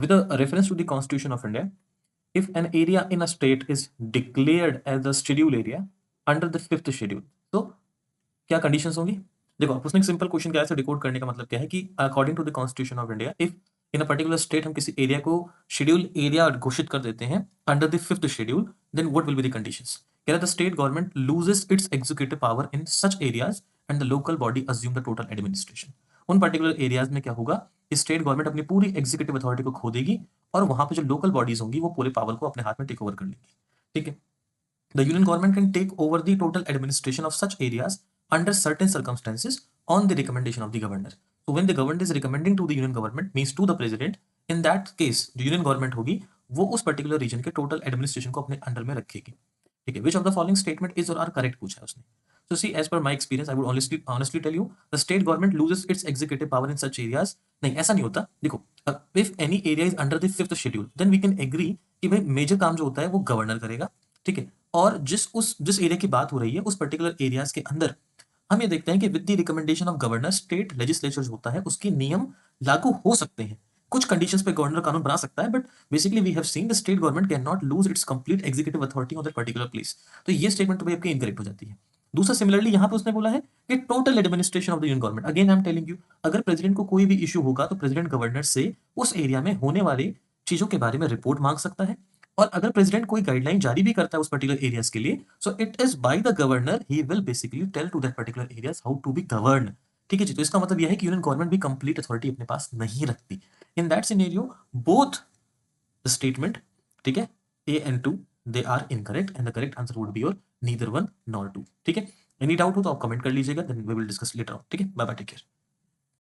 With a reference to the Constitution of India, if an area in a state is declared as a schedule area under the 5th schedule, तो क्या conditions होंगी? देखो, उसने एक simple question क्या है, decode करने का मतलब क्या है कि according to the constitution of India, if in a particular state हम किसी एरिया को शेड्यूल एरिया घोषित कर देते हैं under the 5th schedule, then what will be the conditions? कह रहा है the state government loses its executive power in such areas and the local body assume the total administration. उन particular areas में क्या होगा, स्टेट गवर्नमेंट अपनी पूरी executive authority को खो देगी और वहां पे जो लोकल बॉडीज होंगी वो पूरे पावर को अपने हाथ में टेक ओवर कर लेंगी। ठीक है, the union government can take over the total administration of such areas under certain circumstances on the recommendation of the governor. So when the government is recommending to the union government, means to the president, in that case जो union government होगी वो उस particular reason के total administration को अपने under में रखेगी। ठीक है, which of the following statement is और आर करेक्ट पूछा है उसने। So see, as per my experience, I would honestly tell you, the state government loses its executive power in such areas. नहीं, ऐसा नहीं होता। देखो, if any area is under the 5th schedule, then we can agree कि भाई major काम जो होता है वो गवर्नर करेगा। ठीक है, और जिस एरिया की बात हो रही है उस पर्टिकुलर एरियाज के अंदर हम ये देखते हैं कि with the recommendation of governor state legislature जो होता है उसके नियम लागू हो सकते हैं। कुछ कंडीशंस पे गवर्नर कानून बना सकता है, but basically we have seen the state government can not lose its complete executive authority on that particular place. तो ये स्टेटमेंट तो भाई आपकी इनकरेक्ट हो जाती है। दूसरा, सिमिलरली यहाँ पे उसने बोला है कि total administration of the union government, again I am telling you, अगर प्रेसिडेंट को कोई भी इशू होगा तो प्रेसिडेंट गवर्नर से उस एरिया में होने वाली चीजों के बारे में रिपोर्ट मांग सकता है। और अगर प्रेसिडेंट कोई गाइडलाइन जारी भी करता है उस पर्टिकुलर एरियाज के लिए, so it is by the governor, he will basically tell to that particular areas how to be govern. ठीक है जी, तो इसका मतलब यह है कि यूनियन गवर्नमेंट भी कंप्लीट अथॉरिटी अपने पास नहीं रखती। In that scenario both the statement, ठीक है, A and two, they are incorrect and the correct answer would be your neither one nor two. ठीक है, एनी डाउट हो तो आप कमेंट कर लीजिएगा, then we will discuss later on. ठीक है, बाय बाय, टेक केयर।